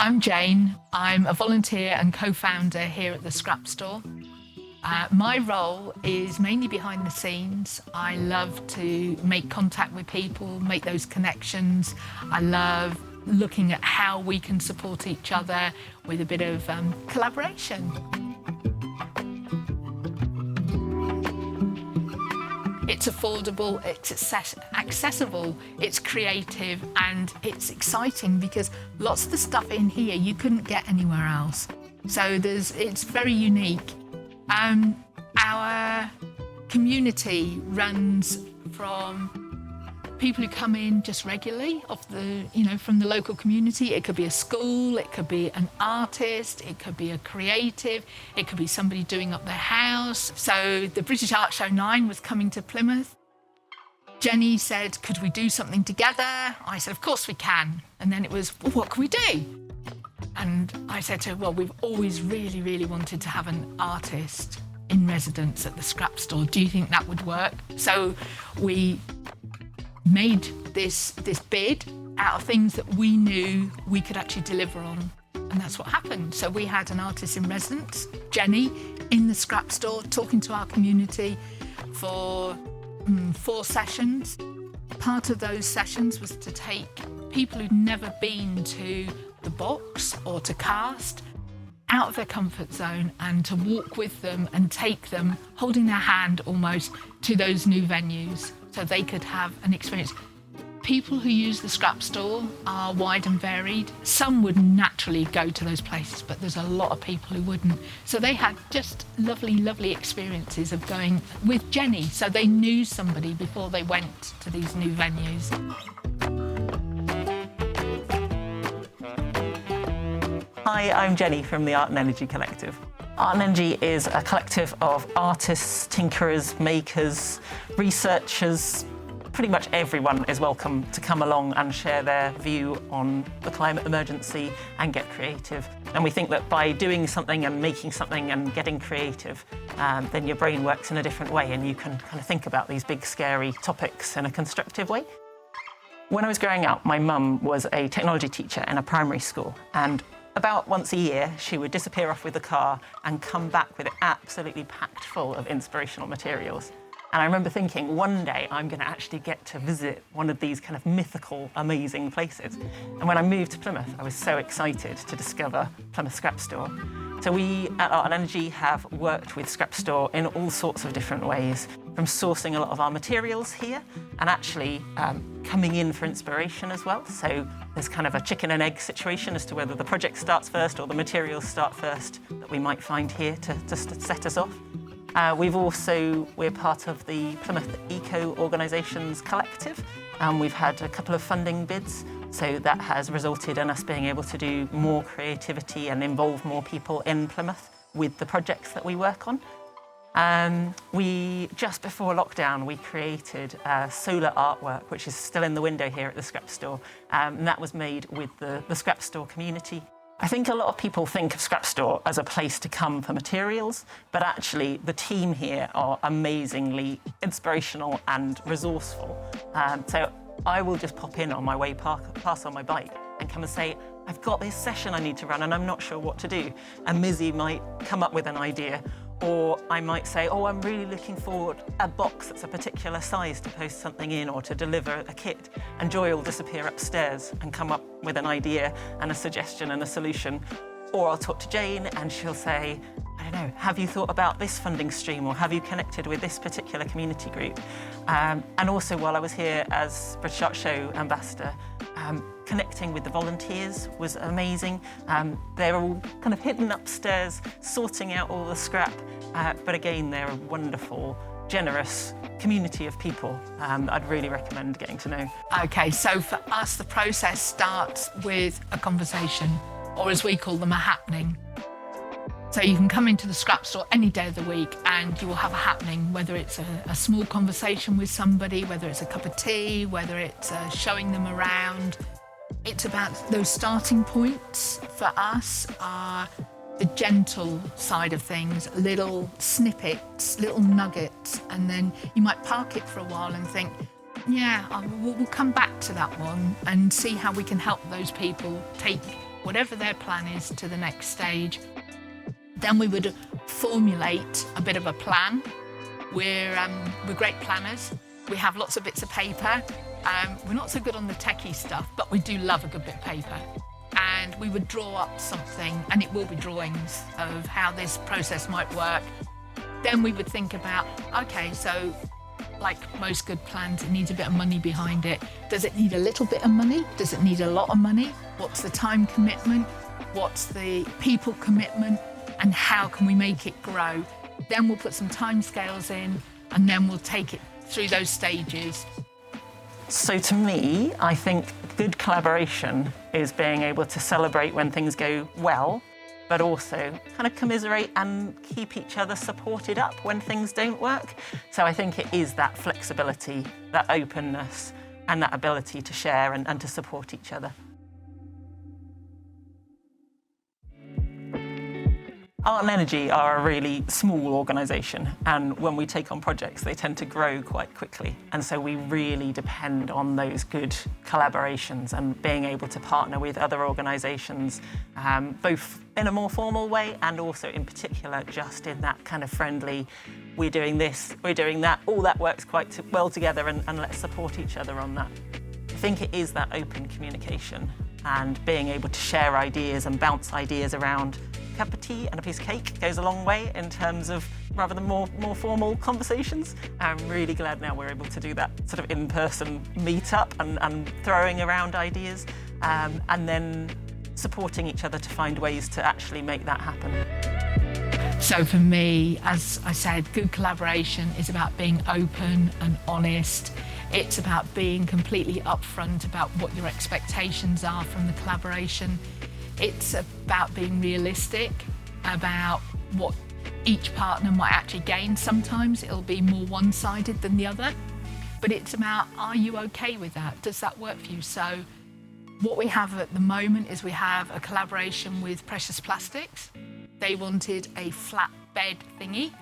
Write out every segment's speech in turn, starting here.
I'm Jane. I'm a volunteer and co-founder here at the Scrapstore. My role is mainly behind the scenes. I love to make contact with people, make those connections. I love looking at how we can support each other with a bit of collaboration. It's affordable, it's accessible, it's creative, and it's exciting because lots of the stuff in here you couldn't get anywhere else. So it's very unique. Our community runs from people who come in just regularly from the local community. It could be a school, it could be an artist, it could be a creative, it could be somebody doing up their house. So the British Art Show 9 was coming to Plymouth. Jenny said, could we do something together? I said, of course we can. And then it was, well, what can we do? And I said to her, well, we've always really, really wanted to have an artist in residence at the Scrapstore. Do you think that would work? So we made this bid out of things that we knew we could actually deliver on, and that's what happened. So we had an artist in residence, Jenny, in the Scrapstore, talking to our community for 4 sessions. Part of those sessions was to take people who'd never been to the box or to cast out of their comfort zone and to walk with them and take them, holding their hand almost, to those new venues so they could have an experience. People who use the Scrapstore are wide and varied. Some would naturally go to those places, but there's a lot of people who wouldn't. So they had just lovely, lovely experiences of going with Jenny, so they knew somebody before they went to these new venues. Hi, I'm Jenny from the Art and Energy Collective. Art and Energy is a collective of artists, tinkerers, makers, researchers. Pretty much everyone is welcome to come along and share their view on the climate emergency and get creative. And we think that by doing something and making something and getting creative, then your brain works in a different way and you can kind of think about these big, scary topics in a constructive way. When I was growing up, my mum was a technology teacher in a primary school, and about once a year, she would disappear off with the car and come back with it absolutely packed full of inspirational materials. And I remember thinking, one day I'm going to actually get to visit one of these kind of mythical, amazing places. And when I moved to Plymouth, I was so excited to discover Plymouth Scrapstore. So we at Art and Energy have worked with Scrapstore in all sorts of different ways, from sourcing a lot of our materials here and actually coming in for inspiration as well. So there's kind of a chicken and egg situation as to whether the project starts first or the materials start first that we might find here to set us off. We're part of the Plymouth Eco Organisations Collective, and we've had a couple of funding bids. So that has resulted in us being able to do more creativity and involve more people in Plymouth with the projects that we work on. Just before lockdown, we created solar artwork, which is still in the window here at the Scrapstore, and that was made with the Scrapstore community. I think a lot of people think of Scrapstore as a place to come for materials, but actually the team here are amazingly inspirational and resourceful. So I will just pop in on my way past on my bike and come and say, I've got this session I need to run and I'm not sure what to do. And Mizzy might come up with an idea, or I might say, oh, I'm really looking for a box that's a particular size to post something in or to deliver a kit. And Joy will disappear upstairs and come up with an idea and a suggestion and a solution. Or I'll talk to Jane and she'll say, I don't know, have you thought about this funding stream, or have you connected with this particular community group? And also, while I was here as British Art Show ambassador, connecting with the volunteers was amazing. They're all kind of hidden upstairs, sorting out all the scrap. But again, they're a wonderful, generous community of people I'd really recommend getting to know. Okay, so for us, the process starts with a conversation, or as we call them, a happening. So you can come into the Scrapstore any day of the week and you will have a happening, whether it's a small conversation with somebody, whether it's a cup of tea, whether it's showing them around. It's about those starting points for us are the gentle side of things, little snippets, little nuggets, and then you might park it for a while and think, yeah, we'll come back to that one and see how we can help those people take whatever their plan is to the next stage. Then we would formulate a bit of a plan. We're great planners. We have lots of bits of paper. We're not so good on the techie stuff, but we do love a good bit of paper. And we would draw up something, and it will be drawings of how this process might work. Then we would think about, okay, so like most good plans, it needs a bit of money behind it. Does it need a little bit of money? Does it need a lot of money? What's the time commitment? What's the people commitment? And how can we make it grow? Then we'll put some timescales in, and then we'll take it through those stages. So to me, I think good collaboration is being able to celebrate when things go well, but also kind of commiserate and keep each other supported up when things don't work. So I think it is that flexibility, that openness, and that ability to share and to support each other. Art and Energy are a really small organisation, and when we take on projects, they tend to grow quite quickly. And so we really depend on those good collaborations and being able to partner with other organisations, both in a more formal way and also in particular just in that kind of friendly, we're doing this, we're doing that, all that works quite well together and let's support each other on that. I think it is that open communication and being able to share ideas and bounce ideas around. A cup of tea and a piece of cake goes a long way in terms of rather than more formal conversations. I'm really glad now we're able to do that sort of in-person meet-up and throwing around ideas and then supporting each other to find ways to actually make that happen. So for me, as I said, good collaboration is about being open and honest. It's about being completely upfront about what your expectations are from the collaboration. It's about being realistic about what each partner might actually gain. Sometimes it'll be more one-sided than the other, but it's about, are you okay with that? Does that work for you? So what we have at the moment is we have a collaboration with Precious Plastics. They wanted a flat bed thingy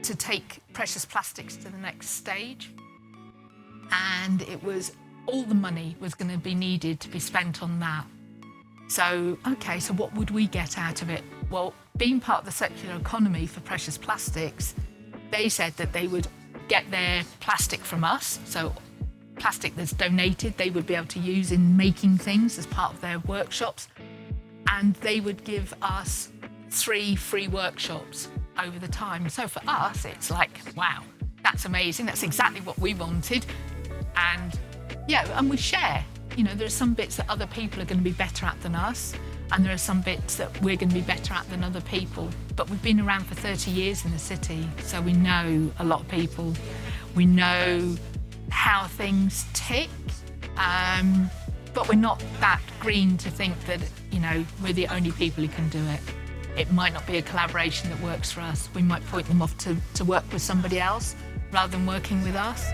to take Precious Plastics to the next stage. And it was, all the money was going to be needed to be spent on that. So, okay, so what would we get out of it? Well, being part of the circular economy for Precious Plastics, they said that they would get their plastic from us. So plastic that's donated, they would be able to use in making things as part of their workshops. And they would give us 3 free workshops over the time. So for us, it's like, wow, that's amazing. That's exactly what we wanted. And yeah, and we share. You know, there are some bits that other people are going to be better at than us, and there are some bits that we're going to be better at than other people. But we've been around for 30 years in the city, so we know a lot of people. We know how things tick, but we're not that green to think that, you know, we're the only people who can do it. It might not be a collaboration that works for us. We might point them off to work with somebody else rather than working with us.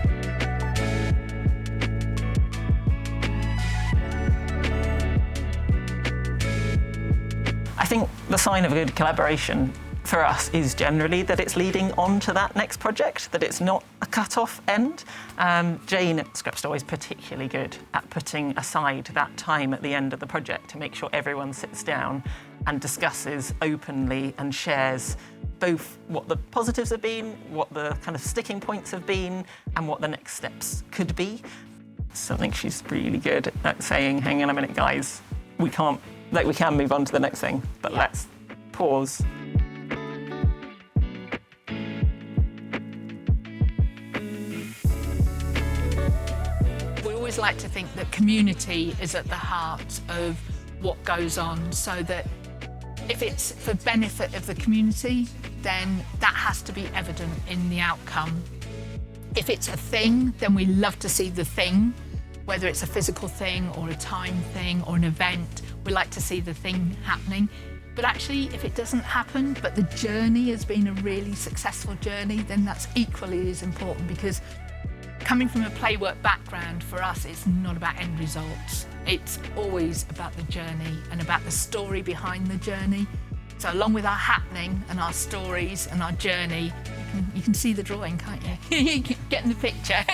I think the sign of a good collaboration for us is generally that it's leading on to that next project, that it's not a cut-off end. Jane at Scrapstore is particularly good at putting aside that time at the end of the project to make sure everyone sits down and discusses openly and shares both what the positives have been, what the kind of sticking points have been, and what the next steps could be. So I think she's really good at saying, hang on a minute, guys, we can move on to the next thing, but let's pause. We always like to think that community is at the heart of what goes on, so that if it's for benefit of the community, then that has to be evident in the outcome. If it's a thing, then we love to see the thing, whether it's a physical thing or a time thing or an event, we like to see the thing happening. But actually, if it doesn't happen, but the journey has been a really successful journey, then that's equally as important, because coming from a playwork background, for us, it's not about end results. It's always about the journey and about the story behind the journey. So along with our happening and our stories and our journey, you can see the drawing, can't you? You're getting the picture.